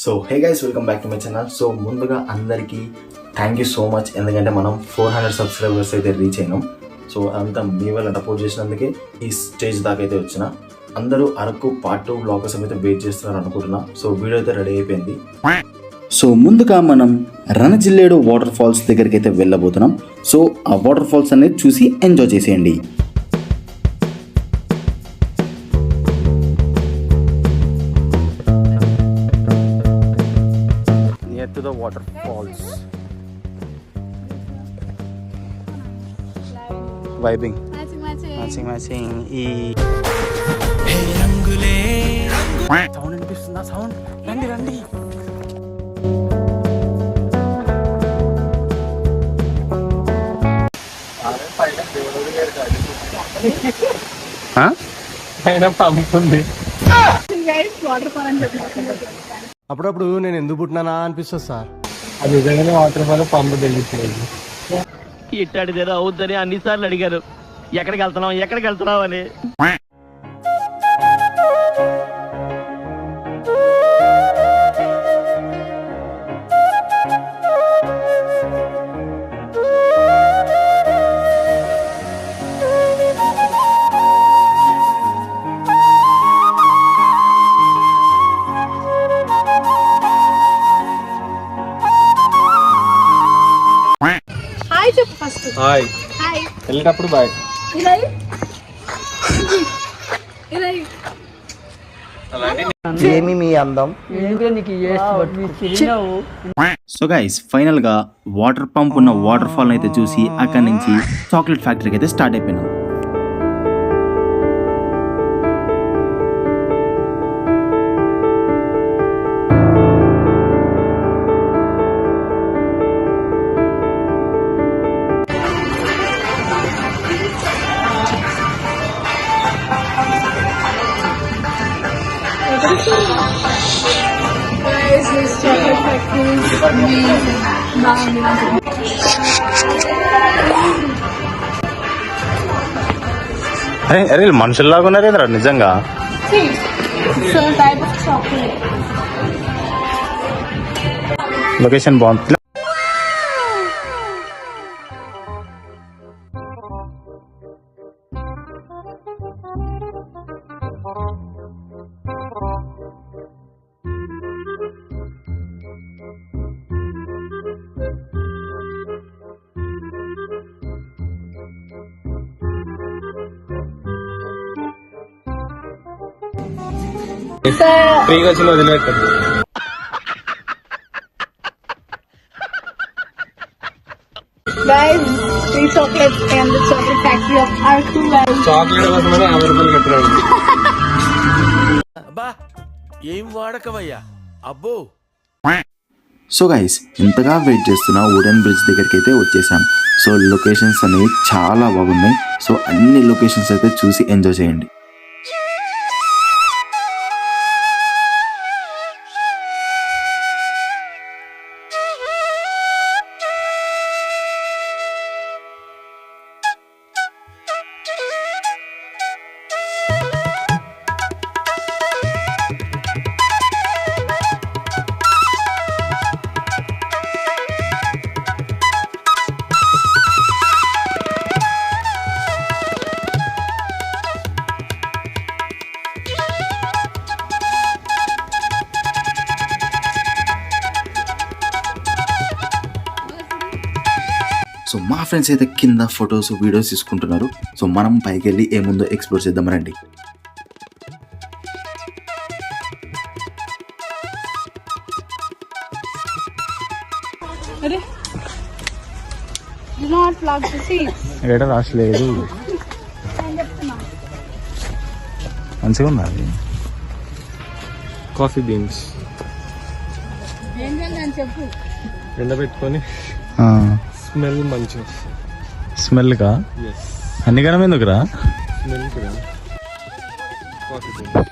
So hey guys, welcome back to my channel. So ముందుగా అందరికీ thank you so much. ఎందుకంటే మనం 400 subscribers అయితే రీచ్ అయినాం. సో అంతా మీ వల్ల సపోర్ట్ చేసినందుకే ఈ స్టేజ్ దాకా అయితే వచ్చిన. అందరూ అరకు పార్ట్ 2 బ్లాగ్ కోసం అయితే వెయిట్ చేస్తున్నారు అనుకుంటున్నా. సో వీడియో అయితే రెడీ అయిపోయింది. సో ముందుగా మనం రణజిల్లేడు వాటర్ ఫాల్స్ దగ్గరికి అయితే వెళ్ళబోతున్నాం. సో ఆ వాటర్ ఫాల్స్ అనేది చూసి ఎంజాయ్ చేసేయండి. To the waterfalls, vibing, matching. ఈ రంగులే సౌండ్ అనిపిస్తుందా? సౌండ్ రండి. పైన పంపుంది. అప్పుడప్పుడు నేను ఎందుకు పుట్టినానా అనిపిస్తుంది సార్. అది నిజంగానే వాటర్ ఫాల్ పంపు తెలియట్లేదు. ఇట్టాడిదేదో అవుద్దని అన్నిసార్లు అడిగారు, ఎక్కడికి వెళ్తున్నావు అని. హాయ్, వెళ్ళేటప్పుడు బాయ్. ఏమి మీ అందం. సో గైస్, ఫైనల్ గా వాటర్ పంప్ ఉన్న వాటర్ ఫాల్ అయితే చూసి అక్కడి నుంచి చాక్లెట్ ఫ్యాక్టరీకి అయితే స్టార్ట్ అయిపోయినాం. అరే మనుషుల్లాగా ఉన్నారేంద్రా నిజంగా. లొకేషన్ బాగుంది. ఫ్రీగా వచ్చిన వదిలేటప్పుడు chocolate factory of Araku. Chocolate కోసమని 50 రూపాయలు కట్టాడు. అబ్బా ఏం వాడకవయ్యా అబ్బో. సో గైస్, ఇంతగా వెయిట్ చేస్తున్న వుడెన్ బ్రిడ్జ్ దగ్గరికి అయితే వచ్చేసాం. సో లొకేషన్స్ అనేవి చాలా బాగున్నాయి. సో అన్ని లొకేషన్స్ అయితే చూసి ఎంజాయ్ చేయండి. సో మా ఫ్రెండ్స్ అయితే కింద ఫొటోస్ వీడియోస్ తీసుకుంటున్నారు. సో మనం పైకి వెళ్ళి ఏముందో ఎక్స్ప్లోర్ చేద్దాం రండి. ఏడ రాసలేదు. మంచిగా ఉన్నది. కాఫీ బీన్స్ ఎండబెట్టుకొని స్మెల్ మంచిగా. స్మెల్ కా అన్ని గణం ఎందుకురా? స్మెల్ కదా కాఫీ బీన్స్.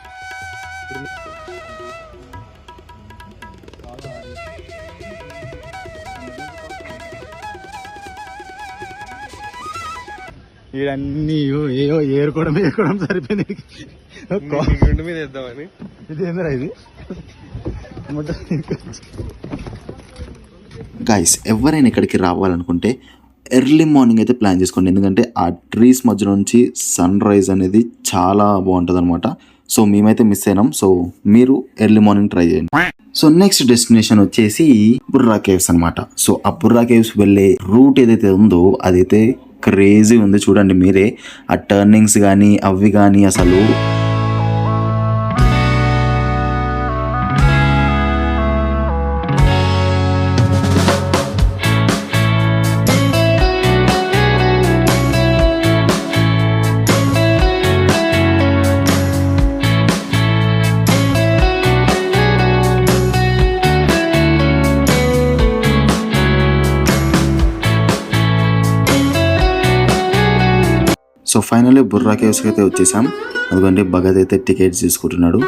ఇవన్నీ ఏవో ఏరుకోవడం సరిపోయింది. గుండు మీద వేద్దామని. ఇది ఏందిరా ఇది? గైస్ ఎవరైనా ఇక్కడికి రావాలనుకుంటే ఎర్లీ మార్నింగ్ అయితే ప్లాన్ చేసుకోండి, ఎందుకంటే ఆ ట్రీస్ మధ్య నుంచి సన్ రైజ్ అనేది చాలా బాగుంటుంది అనమాట. సో మేమైతే మిస్ అయినాం. సో మీరు ఎర్లీ మార్నింగ్ ట్రై చేయండి. సో నెక్స్ట్ డెస్టినేషన్ వచ్చేసి బుర్రా కేవ్స్ అనమాట. సో ఆ బుర్రా కేవ్స్ వెళ్ళే రూట్ ఏదైతే ఉందో అదైతే క్రేజీ ఉంది. చూడండి మీరే ఆ టర్నింగ్స్ కానీ అవి కానీ అసలు సో ఫైనల్లీ బుర్రా కేవ్స్కి అయితే వచ్చేసాం. ఎందుకంటే భగత్ అయితే టికెట్స్ తీసుకుంటున్నాడు.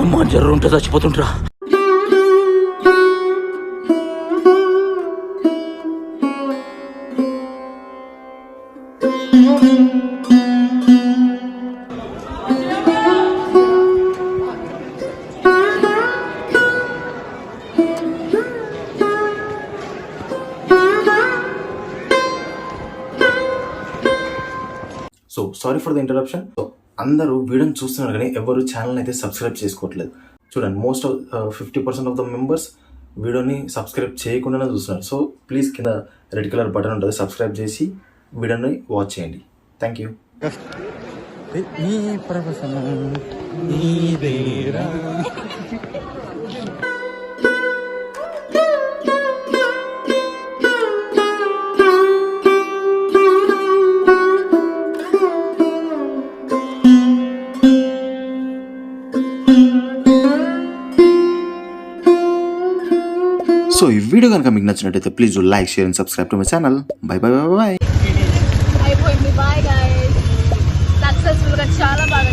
అమ్మా జర్రు ఉంటే చచ్చిపోతుంటరా. So sorry for the interruption. So అందరూ వీడియోని చూస్తున్నారు కానీ ఎవరు ఛానల్ అయితే సబ్స్క్రైబ్ చేసుకోవట్లేదు. చూడండి most of 50% of the members వీడియోని సబ్స్క్రైబ్ చేయకుండానే చూస్తున్నారు. సో ప్లీజ్ కింద రెడ్ కలర్ బటన్ ఉంటుంది, సబ్స్క్రైబ్ చేసి వీడియోని వాచ్ చేయండి. Thank you. సో ఈ వీడియో కనుక మీకు నచ్చినట్టయితే please like, share and subscribe to my channel. Bye bye bye bye. అయిపోయింది. Bye guys. సక్సెస్ఫుల్ గా చాలా బాగా